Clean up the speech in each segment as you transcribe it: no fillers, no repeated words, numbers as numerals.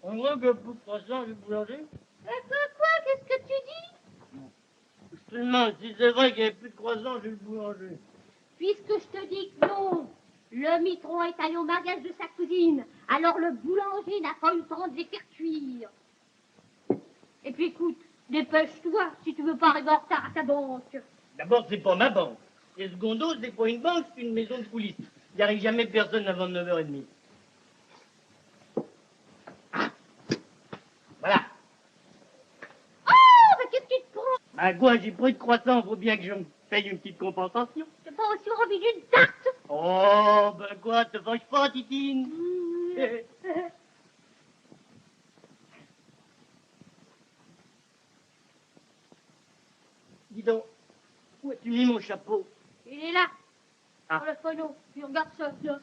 On voit que pour 300 du boulanger. Quoi? Qu'est-ce que tu dis? Je te demande si c'est vrai qu'il n'y avait plus de croissants chez le boulanger. Puisque je te dis que non, le mitron est allé au mariage de sa cousine, alors le boulanger n'a pas eu le temps de les faire cuire. Et puis écoute, dépêche-toi si tu veux pas arriver en retard à ta banque. D'abord, c'est pas ma banque. Et secondo, c'est pas une banque, c'est une maison de coulisses. Il n'y arrive jamais personne avant 9h30. Ah. Voilà. Oh, mais qu'est-ce que tu te prends? Bah quoi, j'ai pris de croissants, faut bien que je me paye une petite compensation. T'as pas aussi envie d'une tarte? Oh, ben quoi, te fâche pas, Titine. Dis donc, où as-tu mis mon chapeau? Il est là, Ah. dans le phono. Puis regarde ça, là.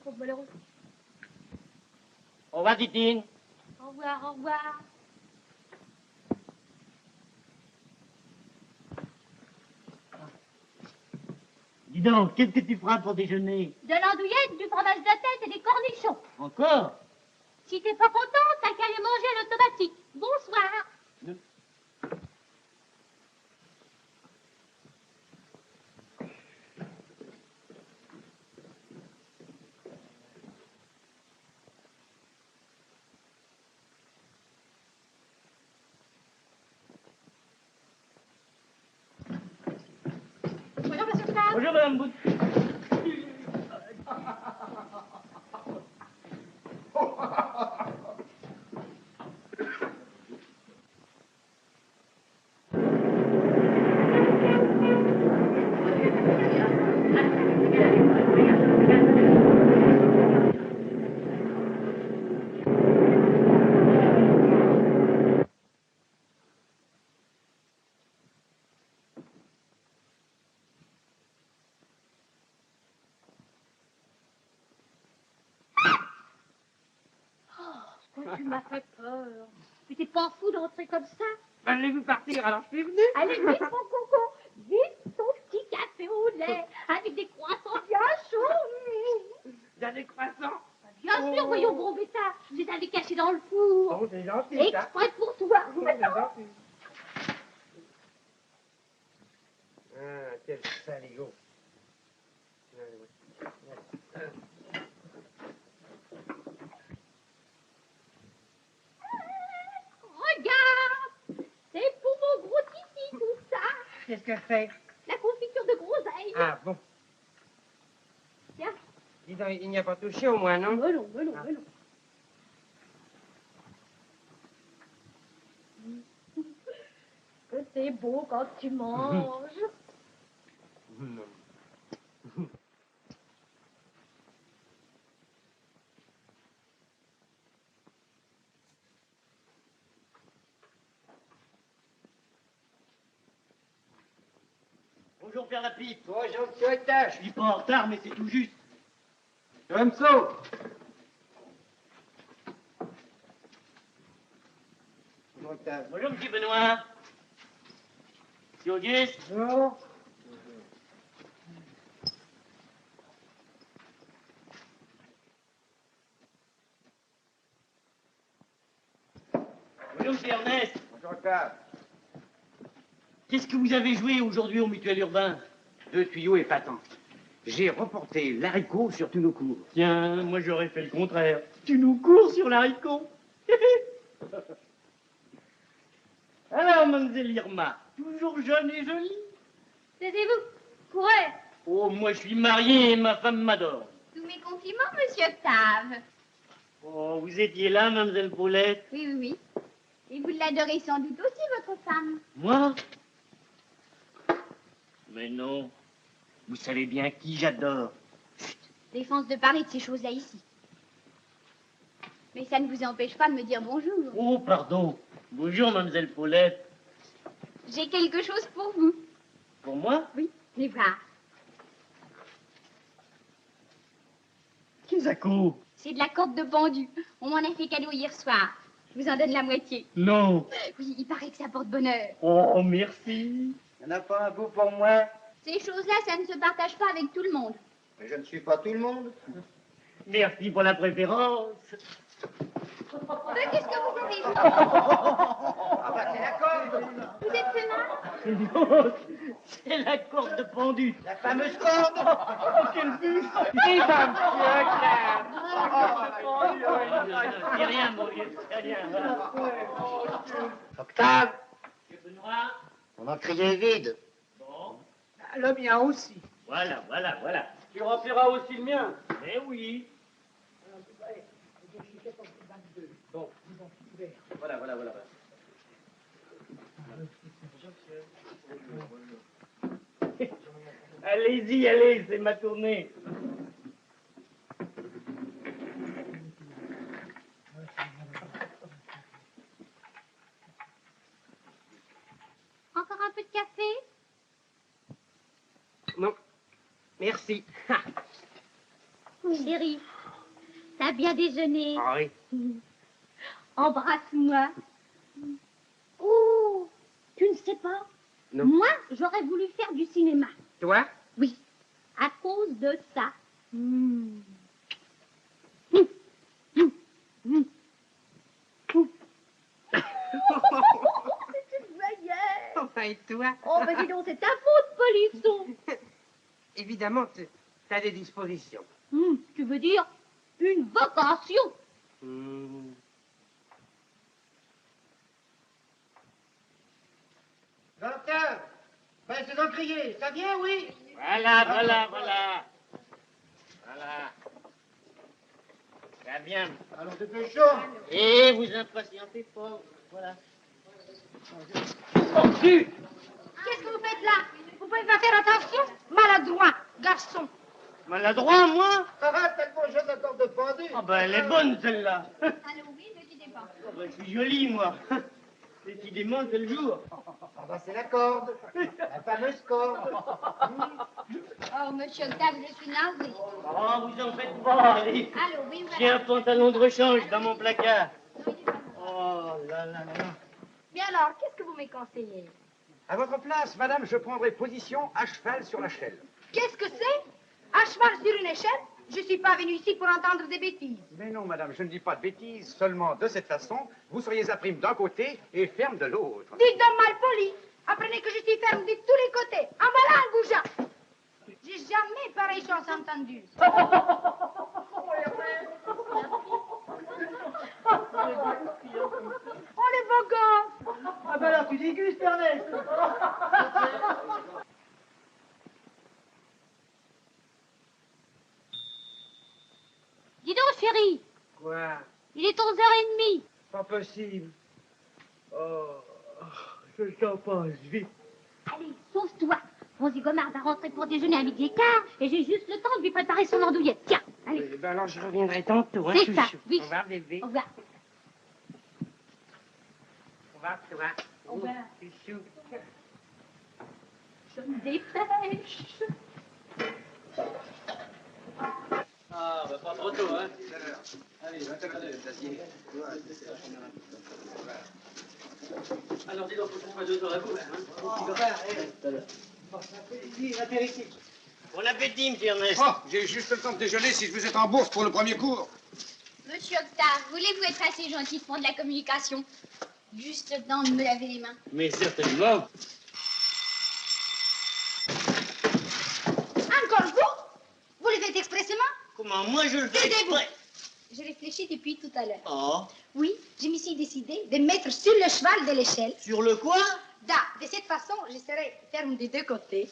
Trop malheureux. Au revoir, Titine. Au revoir, au revoir. Dis donc, qu'est-ce que tu feras pour déjeuner? De l'andouillette, du fromage de tête et des cornichons. Encore? Si t'es pas content, t'as qu'à les manger à l'automatique. Bonsoir. Bonjour, monsieur Stahl. Bonjour, madame Bout. Tu m'as fait peur. Mais t'es pas fou de rentrer comme ça? Ben, je l'ai vu partir, alors je suis venu. Allez, vite, mon coco. Vite, ton petit café au lait, avec des croissants bien chauds. Il y a des croissants. Bien sûr, voyons, gros bêta. Je les avais cachés dans le four. Oh, c'est gentil, ça. Exprès pour toi. Oh, c'est gentil. Ah, quel saligo. Regarde, c'est pour mon gros titi, tout ça. Qu'est-ce que c'est? La confiture de groseille. Ah, bon. Tiens. Dis donc, il n'y a pas touché au moins, non? Mais non. Que c'est beau quand tu manges. Non. Bonjour, Père Lapipe. Bonjour, monsieur Étage. Je suis pas en retard, mais c'est tout juste. Comme ça. Bonjour, Octave. Bonjour, monsieur Benoît. Monsieur Auguste. Bonjour. c'est Ernest. Bonjour, Octave. Qu'est-ce que vous avez joué aujourd'hui au mutuel urbain? 2 tuyaux épatants. J'ai reporté l'haricot sur tous nos cours. Tiens, moi j'aurais fait le contraire. Tu nous cours sur l'haricot. Alors, mademoiselle Irma, toujours jeune et jolie? Taisez-vous. Courez. Oh, moi je suis marié et ma femme m'adore. Tous mes compliments, monsieur Octave. Oh, vous étiez là, mademoiselle Paulette? Oui, oui, oui. Et vous l'adorez sans doute aussi, votre femme. Moi? Mais non. Vous savez bien qui j'adore. Défense de parler de ces choses-là ici. Mais ça ne vous empêche pas de me dire bonjour. Oh, pardon. Bonjour, mademoiselle Paulette. J'ai quelque chose pour vous. Pour moi? Oui, mais voilà. Qu'est-ce que C'est de la corde de pendu. On m'en a fait cadeau hier soir. Je vous en donne la moitié. Non. Oui, il paraît que ça porte bonheur. Oh, merci. Il n'y en a pas un bout pour moi. Ces choses-là, ça ne se partage pas avec tout le monde. Mais je ne suis pas tout le monde. Merci pour la préférence. Mais qu'est-ce que vous avez fait? Ah bah, c'est la corde. Vous êtes fait mal? Non, c'est la corde de pendu. La fameuse corde. Oh, quelle vue. Et va, monsieur Octave. C'est rien, mon vieux, c'est rien. Voilà. Octave, Monsieur Benoît. mon encrier est vide. Bon, Le mien aussi. voilà. Tu rempliras aussi le mien. Eh oui. Voilà. Allez-y, allez, c'est ma tournée. Encore un peu de café? Non. Merci. Chérie, t'as bien déjeuné? Ah oui. Embrasse-moi. Oh, tu ne sais pas? Non. Moi, j'aurais voulu faire du cinéma. Toi? Oui, à cause de ça. C'est une baguette. Enfin, et toi? Oh, ben dis donc, c'est ta faute, Polisson. Évidemment, t'as des dispositions. Tu veux dire une vocation? Octave, ben c'est l'encrier. Ça vient, oui? Voilà. Ça vient. Alors, dépêchons. Et vous impatientez pas. Voilà. Oh, tu! Qu'est-ce que vous faites là? Vous pouvez pas faire attention? Maladroit, garçon. Maladroit, moi? Arrête, tellement jeune la corde de pendu. Ah ben, elle est bonne, celle-là. Allô, oui, ne quittez pas. Oh, ben, je suis jolie, moi. Décidément, c'est le jour. Ah bah, c'est la corde. La fameuse corde. Oh, monsieur Octave, je suis navrée. Oh, vous en faites pas, allez. Allô, oui, J'ai voilà. un pantalon de rechange dans mon placard. Non, il est pas là. Oh là. Bien alors, qu'est-ce que vous me conseillez? À votre place, madame, je prendrai position à cheval sur la chèvre. Qu'est-ce que c'est? À cheval sur une échelle? Je suis pas venue ici pour entendre des bêtises. Mais non, madame, je ne dis pas de bêtises. Seulement, de cette façon, vous seriez à prime d'un côté et ferme de l'autre. Dites donc mal poli. Apprenez que je suis ferme de tous les côtés. En voilà un goujat. J'ai jamais pareille chose entendue. Oh, les beaux gosses. Ah ben alors, tu dégustes, Ernest. Dis donc, chérie, Quoi? il est 11h30. Pas possible. Oh, je sens pas vite. Allez, sauve-toi. Mon zigomard va rentrer pour déjeuner à 12h15 et j'ai juste le temps de lui préparer son andouillette. Tiens, allez. Ben alors, je reviendrai tantôt, hein, C'est ça, chouchou. oui. Au revoir, bébé. Au revoir. Au revoir, toi. Au revoir. Chouchou. Je me dépêche. Ah, bah pas trop tôt, hein. Alors dis donc, faut qu'on fasse 2 heures à bout, hein. Bon appétit, monsieur Ernest. Oh, j'ai juste le temps de déjeuner si je vous êtes en bourse pour le premier cours. Monsieur Octave, voulez-vous être assez gentil de prendre la communication? Juste le temps de me laver les mains. Mais certainement. Encore vous? Vous le faites expressément? Comment moi je le fais Taisez-vous. exprès. Je réfléchis depuis tout à l'heure. Oh. Oui, je me suis décidée de me mettre sur le cheval de l'échelle. Sur le quoi? De cette façon, je serai ferme des deux côtés.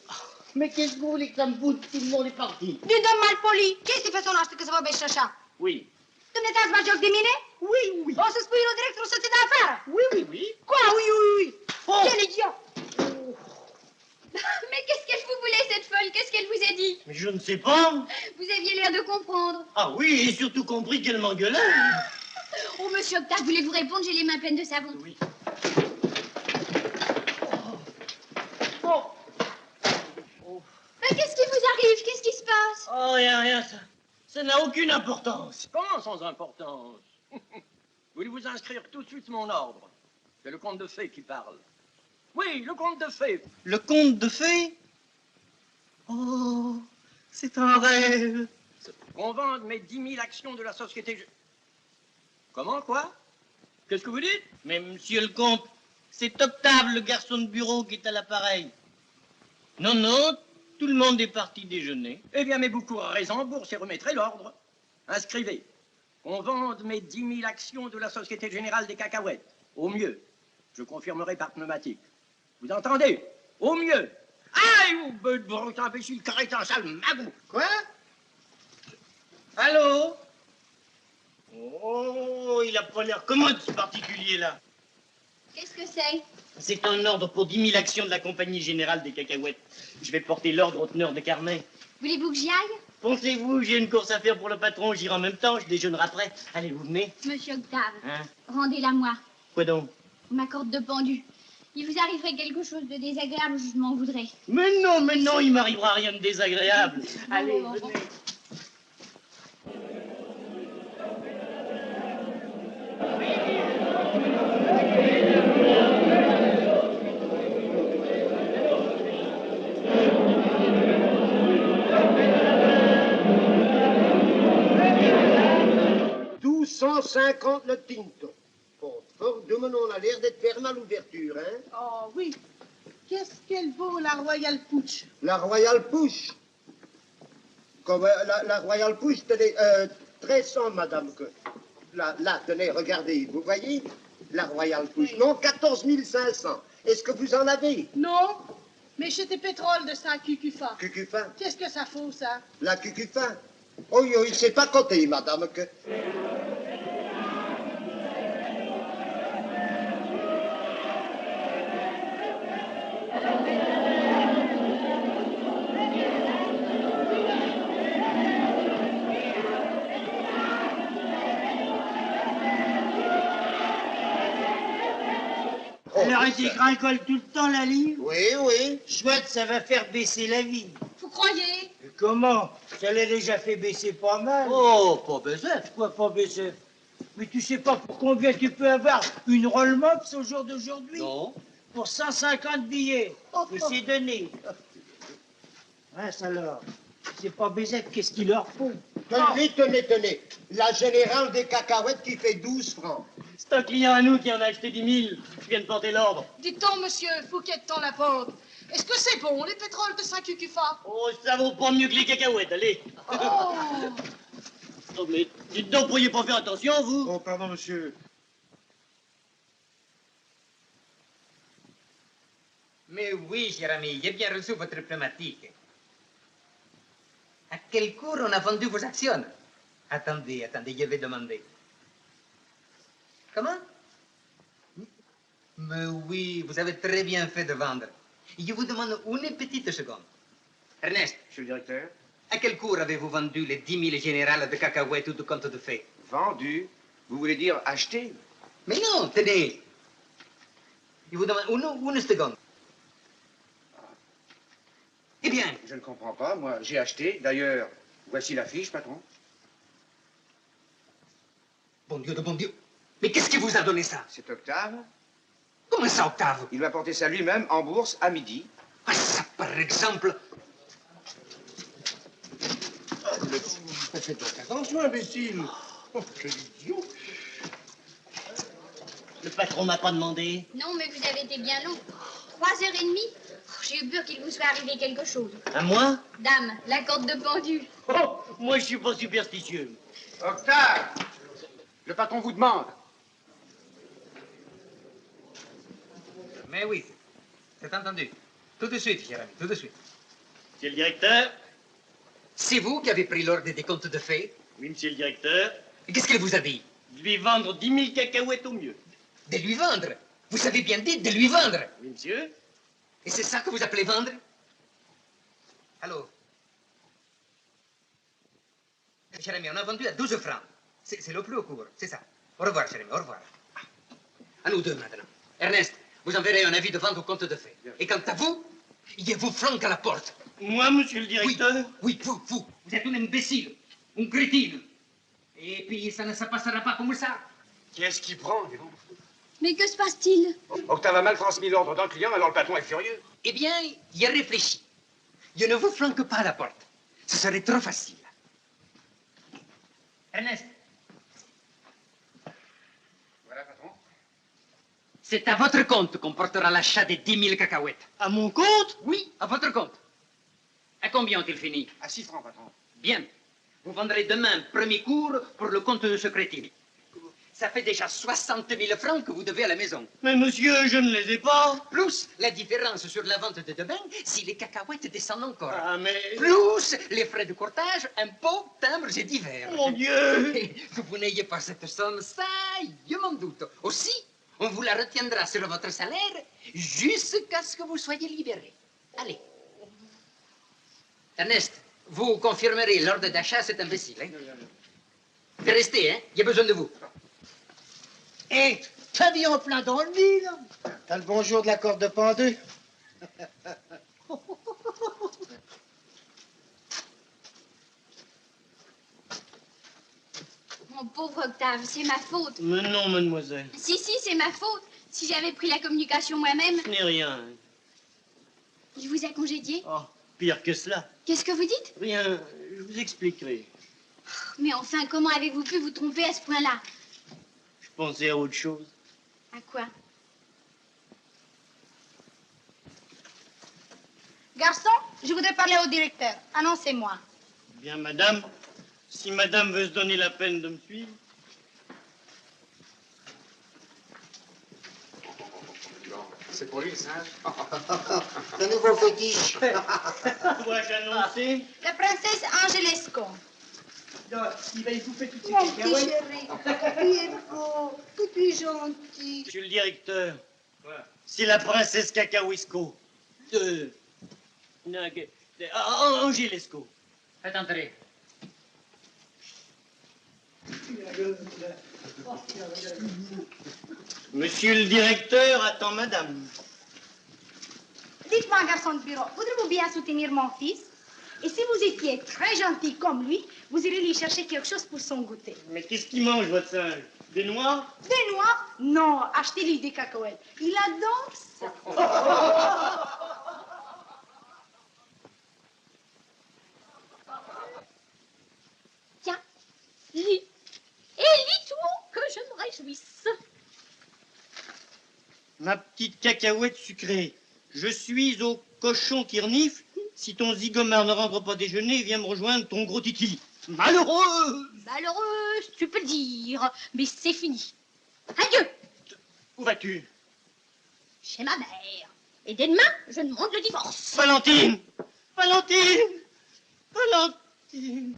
Mais qu'est-ce que vous voulez que ça me foute? Tout le monde est parti. Dis donc mal poli. Qu'est-ce que tu fais son âge que ça va bien chacha? Oui. Tu ne t'as pas joc de mine? Oui, oui. On se spouille au direct, on se tient d'affaires. Oui. Quoi, oui. Oh. Quel idiot. Mais qu'est-ce qu'elle vous voulait, cette folle? Qu'est-ce qu'elle vous a dit? Mais je ne sais pas. Vous aviez l'air de comprendre. Ah oui, et surtout compris qu'elle m'engueulait. Oh, monsieur Octave, voulez-vous répondre? J'ai les mains pleines de savon. Oui. Mais qu'est-ce qui vous arrive? Qu'est-ce qui se passe? Oh, rien, ça n'a aucune importance. Comment sans importance? Voulez vous inscrire tout de suite mon ordre? C'est le comte de fées qui parle. Oui, le comte de fées. Le conte de fées? Oh, c'est un rêve. Qu'on vende mes 10 000 actions de la société... Comment, quoi? Qu'est-ce que vous dites? Mais monsieur le comte, c'est Octave, le garçon de bureau, qui est à l'appareil. Non, tout le monde est parti déjeuner. Eh bien, mes vous courrez en bourse et remettrez l'ordre. Inscrivez. Qu'on vende mes 10 000 actions de la Société Générale des Cacahuètes. Au mieux. Je confirmerai par pneumatique. Vous entendez? Au mieux. Aïe, vous bête brute, imbécile, crétin, sale magou. Quoi? Allô? Oh, il a pas l'air commode, ce particulier-là. Qu'est-ce que c'est? C'est un ordre pour 10 000 actions de la Compagnie Générale des Cacahuètes. Je vais porter l'ordre au teneur de carnet. Voulez-vous que j'y aille? Pensez-vous, j'ai une course à faire pour le patron, j'irai en même temps, je déjeunerai après. Allez, vous venez? Monsieur Octave, Hein? rendez-la moi. Quoi donc? Ma corde de pendu. Il vous arriverait quelque chose de désagréable, je m'en voudrais. Mais non, il m'arrivera rien de désagréable. Allez, bon. venez. $150 le tinto. Bon, fort de mon on a l'air d'être ferme à l'ouverture, hein? Oh oui. Qu'est-ce qu'elle vaut, la Royal Putsch? La Royal Push. Comme la Royal Push, tenez, 1300, madame, que... Là, tenez, regardez, vous voyez? La Royal Push. Oui. Non, 14 500. Est-ce que vous en avez? Non, mais chez tes pétroles de Saint-Cucufa. Cucufin? Qu'est-ce que ça fout, ça? La Cucufin? Oh, il s'est pas compté, madame, que... Elle aurait été gringole tout le temps, la livre. Oui. Chouette, ça va faire baisser la vie. Vous croyez? Et comment? Ça l'a déjà fait baisser pas mal. Oh, pas besoin. Quoi, pas baisser? Mais tu sais pas pour combien tu peux avoir une Roll-Mops au jour d'aujourd'hui? Non. Pour 150 billets. Et c'est donné. Mince alors. C'est pas baiser, qu'est-ce qu'il leur faut? Tenez. La générale des cacahuètes qui fait 12 francs. C'est un client à nous qui en a acheté 10 000. Je viens de porter l'ordre. Dites-donc, monsieur Fouquet-Tant-la-Porte, est-ce que c'est bon, les pétroles de Saint-Cucufa? Oh, ça vaut pas mieux que les cacahuètes, allez. Oh! Oh, mais dites donc, pourriez pas faire attention, vous? Oh, pardon, monsieur. Mais oui, cher ami, j'ai bien reçu votre pneumatique. À quel cours on a vendu vos actions? Attendez, je vais demander. Comment? Mais oui, vous avez très bien fait de vendre. Je vous demande une petite seconde. Ernest, Monsieur le directeur, à quel cours avez-vous vendu les 10 000 générales de cacahuètes ou de compte de fées? vendu, vous voulez dire acheté? Mais non, tenez. Je vous demande une seconde. Eh bien, Je ne comprends pas, moi j'ai acheté. D'ailleurs, voici la fiche, patron. bon Dieu de bon Dieu. Mais qu'est-ce qui vous a donné ça? C'est Octave. Comment ça, Octave? Il va porter ça lui-même en bourse à midi. Ah, ça, par exemple. Faites donc attention, imbécile. Oh, quel idiot. Le patron m'a pas demandé. Non, mais vous avez été bien long. 3h30. J'ai eu peur qu'il vous soit arrivé quelque chose. À moi? Dame, la corde de pendu. Oh, moi je suis pas superstitieux. Octave, le patron vous demande. Mais oui, c'est entendu. Tout de suite, cher ami, tout de suite. Monsieur le directeur? C'est vous qui avez pris l'ordre des comptes de fait? Oui, monsieur le directeur. Et qu'est-ce qu'il vous a dit? Je lui vendre 10 000 cacahuètes au mieux. De lui vendre. Vous avez bien dit de lui vendre. Oui, monsieur? Et c'est ça que vous appelez vendre? Alors, cher ami, on a vendu à 12 francs. C'est le plus au court, c'est ça. Au revoir, cher ami, au revoir. À nous deux maintenant. Ernest, vous enverrez un avis de vente au compte de fait. Et quant à vous, il vous flanque à la porte. Moi, monsieur le directeur? Oui, vous. Vous êtes un imbécile, un crétine. Et puis, ça ne se passera pas comme ça. Qu'est-ce qui prend, dis donc? Mais que se passe-t-il? Octave a mal transmis l'ordre d'un client, alors le patron est furieux. Eh bien, il a réfléchi. Je ne vous flanque pas à la porte. Ce serait trop facile. Ernest, Voilà, patron. c'est à votre compte qu'on portera l'achat des 10 000 cacahuètes. À mon compte? Oui, à votre compte. À combien ont-ils fini? À 6 francs, patron. Bien. Vous vendrez demain, premier cours, pour le compte de ce crétin. Ça fait déjà 60 000 francs que vous devez à la maison. Mais monsieur, je ne les ai pas. Plus la différence sur la vente de demain si les cacahuètes descendent encore. Ah, mais... Plus les frais de courtage, impôts, timbres et divers. Mon Dieu! Et que vous n'ayez pas cette somme, ça, je m'en doute. Aussi, on vous la retiendra sur votre salaire jusqu'à ce que vous soyez libéré. Allez. Ernest, vous confirmerez l'ordre d'achat à cet imbécile. Hein? De rester, hein? Il y a besoin de vous. Hé, t'as mis en plein dans le mille. T'as le bonjour de la corde de pendu. Mon pauvre Octave, c'est ma faute. Mais non, mademoiselle. Si, c'est ma faute. Si j'avais pris la communication moi-même, Ce n'est rien. il vous a congédié. Oh, pire que cela. Qu'est-ce que vous dites? Rien, je vous expliquerai. Mais enfin, comment avez-vous pu vous tromper à ce point-là? Je pensais à autre chose. À quoi? Garçon, je voudrais parler au directeur. Annoncez-moi. Bien, madame, si madame veut se donner la peine de me suivre. C'est pour lui, le singe. Le nouveau fétiche. Dois-je annoncer? La princesse Angelesco. Il va y bouffer toutes ces Mon petit cacahuètes. chéri, tu es beau, tu es gentil. Monsieur le directeur, c'est la princesse Cacahuisco. Angelesco. Faites entrer. Monsieur le directeur attend madame. Dites-moi, garçon de bureau, voudrez-vous bien soutenir mon fils? Et si vous étiez très gentil comme lui, vous irez lui chercher quelque chose pour son goûter. Mais qu'est-ce qu'il mange, votre singe? Des noix? Des noix? Non, achetez-lui des cacahuètes. Il adore ça. Tiens, lis. Et lis tout haut que je me réjouisse. Ma petite cacahuète sucrée, je suis au cochon qui renifle. Si ton zigomar ne rentre pas déjeuner, viens me rejoindre ton gros titi. Malheureux! Malheureuse, tu peux le dire, mais c'est fini. Adieu, Où vas-tu? chez ma mère. Et dès demain, je demande le divorce. Valentine! Valentine! Valentine!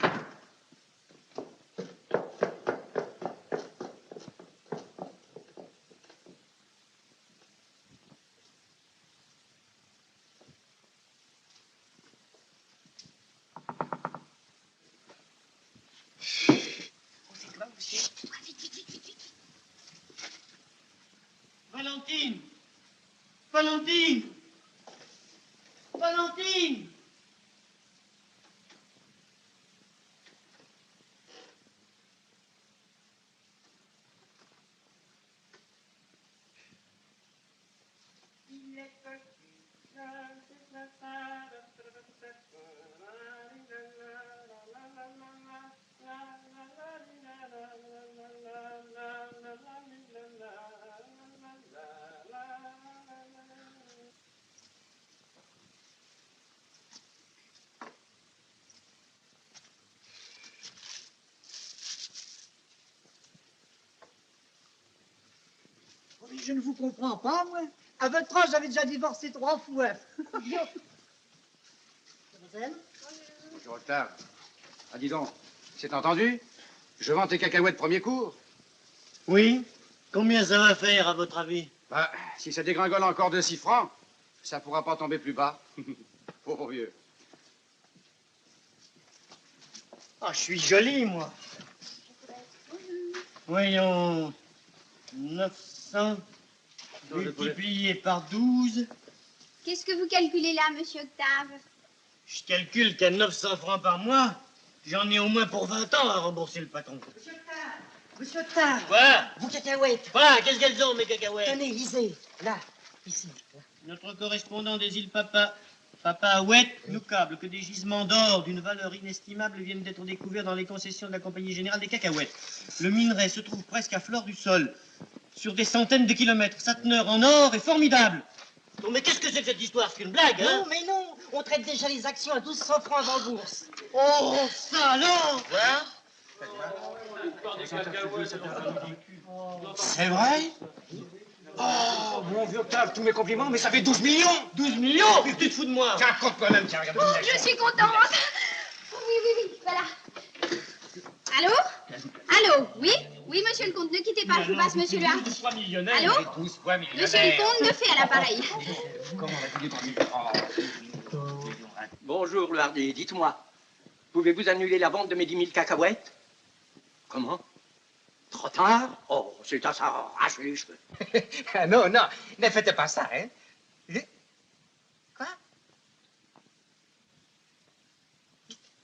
Valentine! Valentine! Valentine! je ne vous comprends pas, moi. À votre âge, j'avais déjà divorcé 3 fois. Mademoiselle? Monsieur Octave. Ah, dis donc, c'est entendu? Je vends tes cacahuètes premier cours. Oui? Combien ça va faire, à votre avis? Bah, si ça dégringole encore de 6 francs, ça pourra pas tomber plus bas. Pauvre vieux. Ah, je suis joli, moi. Voyons. 900 multiplié par 12. Qu'est-ce que vous calculez là, monsieur Octave? Je calcule qu'à 900 francs par mois, j'en ai au moins pour 20 ans à rembourser le patron. Monsieur Octave. Quoi? Vos cacahuètes. Quoi? Qu'est-ce qu'elles ont, mes cacahuètes? Tenez, lisez. Là, ici. Là. Notre correspondant des îles Papa Ouette nous câble que des gisements d'or d'une valeur inestimable viennent d'être découverts dans les concessions de la Compagnie Générale des Cacahuètes. Le minerai se trouve presque à fleur du sol, sur des centaines de kilomètres. Sa teneur en or est formidable. Non, mais qu'est-ce que c'est que cette histoire? C'est une blague, hein? Non, mais non. On traite déjà les actions à 1200 francs en bourse. Oh, ça alors! C'est vrai? Oh, mon vieux Octave, tous mes compliments, mais ça fait 12 millions! 12 millions? Tu te fous de moi? Tiens, compte toi-même, tiens, regarde. Oh, je suis contente. Oui, voilà. Allô? Allô? Oui? Oui, monsieur le comte, ne quittez pas, je vous passe monsieur le Hardy. 12 fois millionnaire. Allô? 12 fois millionnaire. Monsieur le comte, de fait à l'appareil. Comment vas-tu dépenser? Bonjour, le Hardy, dites-moi. Pouvez-vous annuler la vente de mes 10 000 cacahuètes? Comment? Trop tard? Oh, c'est à ça arracher les cheveux. Ah, non, non, ne faites pas ça, hein. Quoi?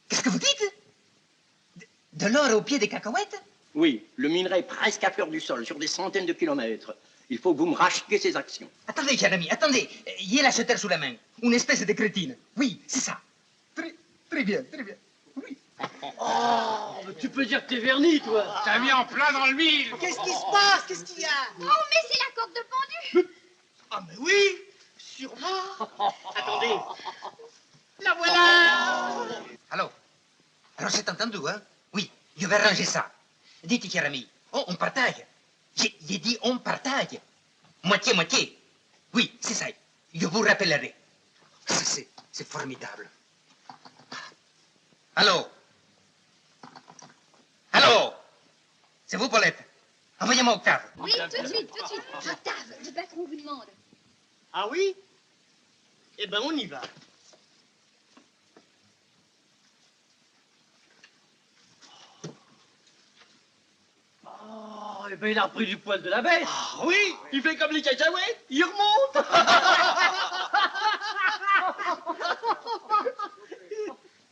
Qu'est-ce que vous dites? De l'or au pied des cacahuètes? Oui, le minerai est presque à fleur du sol, sur des centaines de kilomètres. Il faut que vous me rachetiez ces actions. Attendez, cher ami, attendez. Il y a l'acheteur sous la main. Une espèce de crétine. Oui, c'est ça. Très bien, très bien. Oui. Oh, mais tu peux dire que t'es verni, toi. T'as mis en plein dans le mille. Qu'est-ce qui se passe? Qu'est-ce qu'il y a? Oh, mais c'est la corde de pendu. Ah, mais oui, sûrement. Attendez. La voilà. Alors c'est entendu, hein? Oui, je vais arranger ça. Dites, cher ami, on partage. J'ai dit on partage. Moitié-moitié. Oui, c'est ça. Je vous rappellerai. C'est formidable. Allô? Allô? C'est vous, Paulette? Envoyez-moi Octave. Oui, tout de suite, tout de suite. Octave, le patron vous demande. Ah oui? Eh ben, on y va. Oh, eh ben, il a repris du poil de la bête. Ah oui, il fait comme les cacahuètes, il remonte.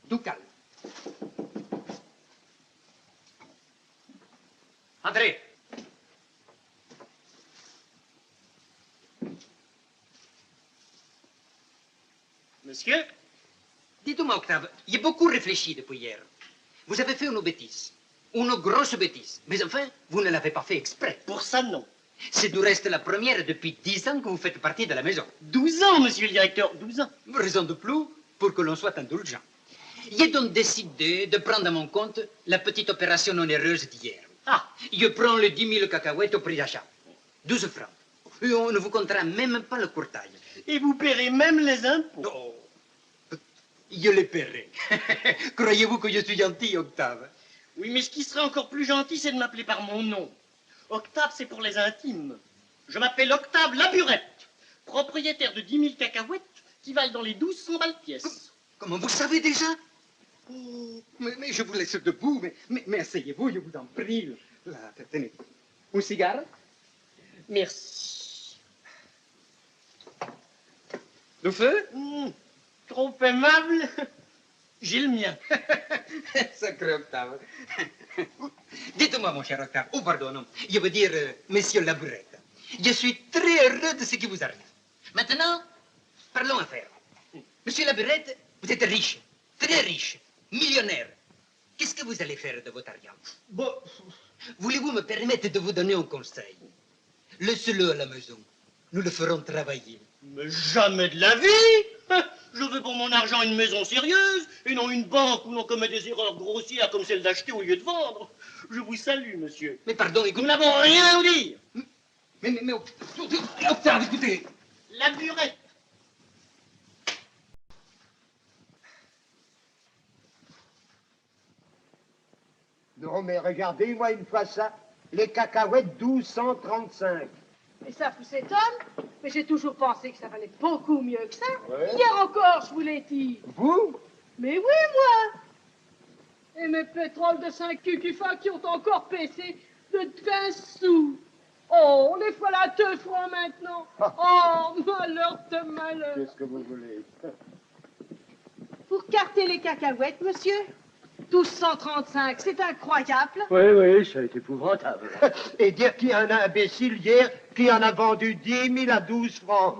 Du calme. André. Monsieur? Dites-moi, Octave, j'ai beaucoup réfléchi depuis hier. Vous avez fait une bêtise. Une grosse bêtise. Mais enfin, vous ne l'avez pas fait exprès. Pour ça, non. C'est du reste la première depuis 10 ans que vous faites partie de la maison. 12 ans, monsieur le directeur, 12 ans. Raison de plus pour que l'on soit indulgent. J'ai donc décidé de prendre à mon compte la petite opération onéreuse d'hier. Ah, Je prends les 10 000 cacahuètes au prix d'achat. 12 francs. Et on ne vous comptera même pas le courtage. et vous paierez même les impôts. Oh, je les paierai. Croyez-vous que je suis gentil, Octave? Oui, mais ce qui serait encore plus gentil, c'est de m'appeler par mon nom. Octave, c'est pour les intimes. Je m'appelle Octave Laburette, propriétaire de 10 000 cacahuètes qui valent dans les 1200 balles pièces. Comment vous savez déjà? Oh, mais je vous laisse debout, mais asseyez-vous, je vous en prie. Là, tenez. Un cigare? Merci. Du feu? Trop aimable. J'ai le mien. Sacré Octave. Dites-moi, mon cher Octave, oh pardon, je veux dire, monsieur Laburette, je suis très heureux de ce qui vous arrive. Maintenant, parlons affaires. Monsieur Laburette, vous êtes riche, très riche, millionnaire. Qu'est-ce que vous allez faire de votre argent? Bon, Voulez-vous me permettre de vous donner un conseil? Laissez-le à la maison. Nous le ferons travailler. mais jamais de la vie. Je veux pour mon argent une maison sérieuse et non une banque où l'on commet des erreurs grossières comme celle d'acheter au lieu de vendre. Je vous salue, monsieur. Mais pardon, Nous écoutez... n'avons rien à vous dire. Mais, Octave, écoutez. La burette. Non, mais regardez-moi une fois ça. Les cacahuètes 1235. Et ça vous étonne? Mais j'ai toujours pensé que ça valait beaucoup mieux que ça. Ouais. Hier encore, je vous l'ai dit. Vous? Mais oui, moi. Et mes pétroles de 5 cucufa qui ont encore baissé de 15 sous. Oh, les voilà 2 francs maintenant. Oh, malheur de malheur. Qu'est-ce que vous voulez? Pour carter les cacahuètes, monsieur? 1235, c'est incroyable. Oui, ça est épouvantable. Et dire qu'il y a un imbécile hier qui en a vendu 10 000 à 12 francs.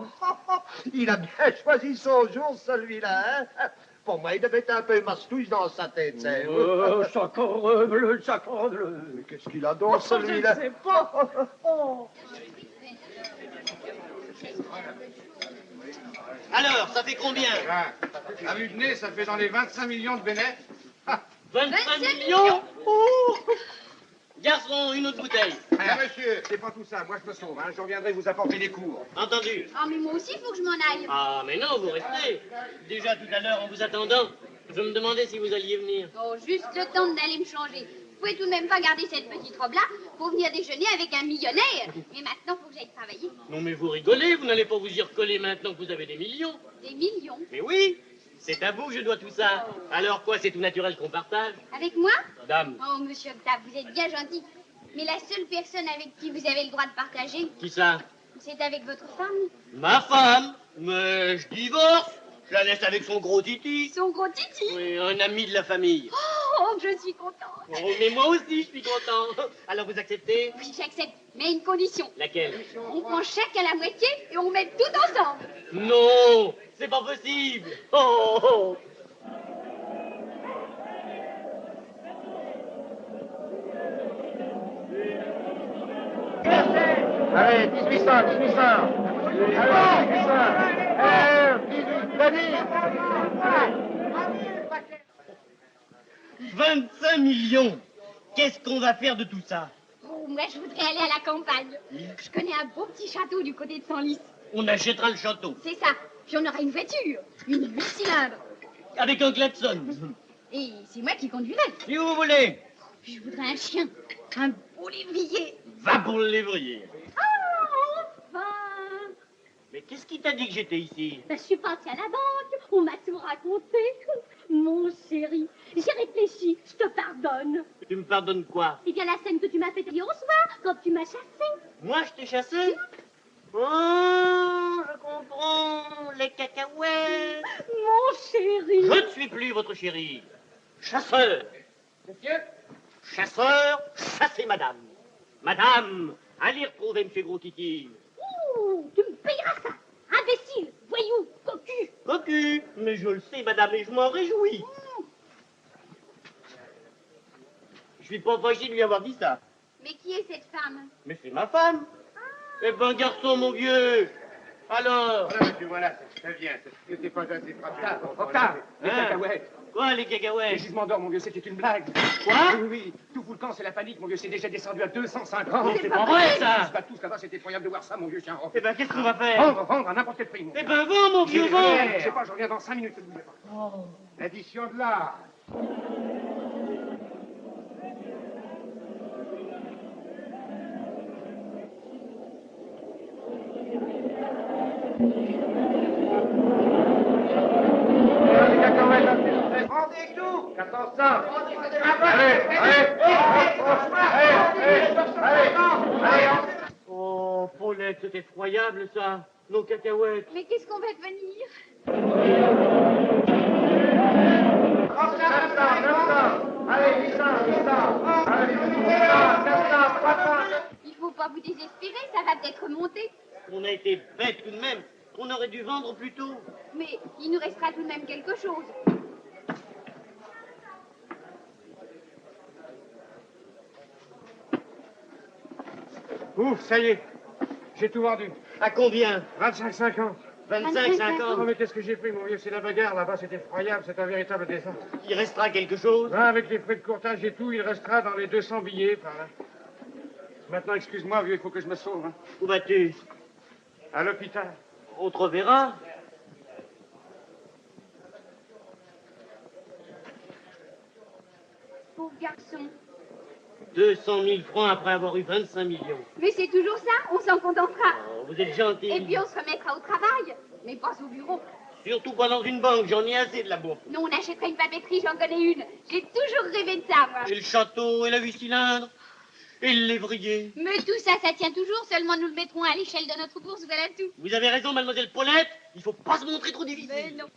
Il a bien choisi son jour, celui-là, hein? Pour moi, il devait être un peu mastouche dans sa tête, c'est. Oh, sacrebleu, sacrebleu. Mais qu'est-ce qu'il a donc, celui-là? Je ne sais pas. Oh. Alors, ça fait combien? À vue de nez, ça fait dans les 25 millions de bénéfices. 25 millions? Oh. Garçon, une autre bouteille. Ah, monsieur, c'est pas tout ça. Moi, je me sauve. Hein. Je reviendrai vous apporter des cours. Entendu. Ah, mais moi aussi, il faut que je m'en aille. Ah, mais non, vous restez. Déjà tout à l'heure, en vous attendant, je me demandais si vous alliez venir. Oh, juste le temps d'aller me changer. Vous pouvez tout de même pas garder cette petite robe-là pour venir déjeuner avec un millionnaire. Mais maintenant, faut que j'aille travailler. Non, mais vous rigolez, vous n'allez pas vous y recoller maintenant que vous avez des millions. Des millions. Mais oui, c'est à vous que je dois tout ça. Alors quoi, c'est tout naturel qu'on partage? Avec moi? Madame. Oh, monsieur Octave, vous êtes bien gentil. Mais la seule personne avec qui vous avez le droit de partager, Qui ça? c'est avec votre femme. Ma femme. Mais je divorce. Je la laisse avec son gros titi. Son gros titi? Oui, un ami de la famille. Oh, je suis contente. Oh, mais moi aussi, je suis content. Alors vous acceptez? Oui, j'accepte, mais à une condition. Laquelle? On prend chacun la moitié et on met tout ensemble. Non, c'est pas possible. Oh, oh. Allez, 1800. Allez, 1800. 25 millions. Qu'est-ce qu'on va faire de tout ça? Oh, moi, je voudrais aller à la campagne. Je connais un beau petit château du côté de Senlis. On achètera le château. C'est ça. Puis on aura une voiture. Une 8 cylindres. Avec un klaxon. Et c'est moi qui conduirai. Si vous voulez. Puis je voudrais un chien. Un beau lévrier. Va pour le lévrier. Ah, enfin. Mais qu'est-ce qui t'a dit que j'étais ici? Ben, je suis partie à la banque, on m'a tout raconté. Mon chéri, j'ai réfléchi, je te pardonne. Tu me pardonnes quoi? Eh bien, la scène que tu m'as faite hier au soir, quand tu m'as chassée. Moi, je t'ai chassé? Oh, je comprends. Les cacahuètes. Mon chéri. Je ne suis plus votre chéri. Chasseur. Monsieur? Chasseur, chassez madame. Madame, allez retrouver M. Gros Titi. Ouh, tu me payeras ça. Imbécile, voyou, cocu. Cocu, mais je le sais, madame, et je m'en réjouis. Je suis pas fâché de lui avoir dit ça. Mais qui est cette femme? Mais c'est ma femme. Eh ben, garçon, mon vieux. Alors? Voilà, monsieur, voilà, ça vient. C'était pas assez frappé. Octave, les Hein? cacahuètes. Quoi, les Les cacahuètes? gisements d'or, mon vieux, c'était une blague. Quoi? Oui. Tout fout le camp, c'est la panique, mon vieux. C'est déjà descendu à 250. C'est pas vrai, ça. Ils se battent tous là-bas, c'est effroyable de voir ça, mon vieux chien. Eh ben, qu'est-ce qu'on va faire? Vendre à n'importe quel prix, mon Eh vieux. ben, vends, mon vieux, vends. Je sais pas, je reviens dans 5 minutes, ne bougez pas. L'addition de l'art. Rendez tout 1400. Allez. Oh, Paulette, c'est effroyable, ça. Nos cacahuètes. Mais qu'est-ce qu'on va devenir? 900. Allez, 800. Allez, 900, 300. Il faut pas vous désespérer, ça va peut-être monter. On a été bêtes tout de même. On aurait dû vendre plus tôt. Mais il nous restera tout de même quelque chose. Ouf, ça y est. J'ai tout vendu. À combien? 25,50. 25,50. Oh, mais qu'est-ce que j'ai pris, mon vieux? C'est la bagarre là-bas, c'est effroyable, c'est un véritable désastre. Il restera quelque chose? Là, avec les frais de courtage et tout, il restera dans les 200 billets par là. Maintenant, excuse-moi, vieux, il faut que je me sauve. Hein. Où vas-tu? À l'hôpital. On te reverra. Pauvre garçon. 200 000 francs après avoir eu 25 millions. Mais c'est toujours ça, on s'en contentera. Oh, vous êtes gentil. Et puis on se remettra au travail, mais pas au bureau. Surtout pas dans une banque, j'en ai assez de la bourse. Non, on achètera une papeterie, j'en connais une. J'ai toujours rêvé de ça, moi. Et le château, et la 8 cylindres, et le lévrier. Mais tout ça, ça tient toujours, seulement nous le mettrons à l'échelle de notre bourse, voilà tout. Vous avez raison, mademoiselle Paulette, il faut pas se montrer trop difficile. Mais non.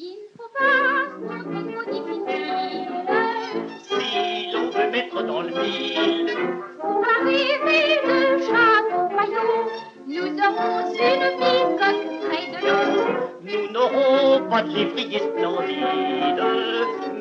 Il ne faut pas se montrer trop difficile. Si l'on veut mettre dans le mille, Pour arriver de château royaux, nous aurons une bicoque près de l'eau. nous n'aurons pas de lévrier splendide,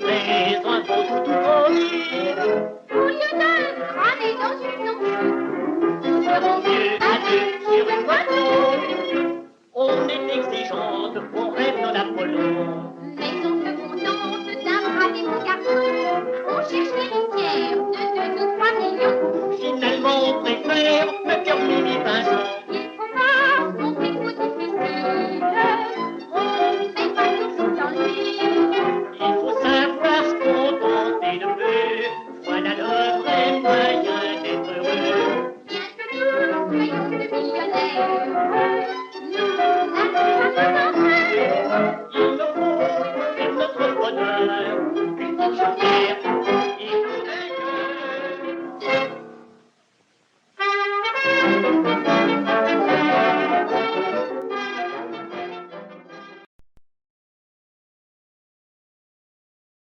mais un beau tout solide. Au lieu de crâner dans une longue, nous serons Dieu à deux sur une voiture, on est exigeante, on rêve dans l'Apollon. mais on se contente d'un bras des beaux garçons. On cherche l'héritière de 2 ou 3 millions. Finalement, on préfère le cœur mini pinceau. Il faut pas se montrer trop difficile. On n'est pas toujours dans le mille. Il faut savoir se contenter de peu, voilà le vrai moyen d'être heureux. Bien que nous soyons de millionnaires,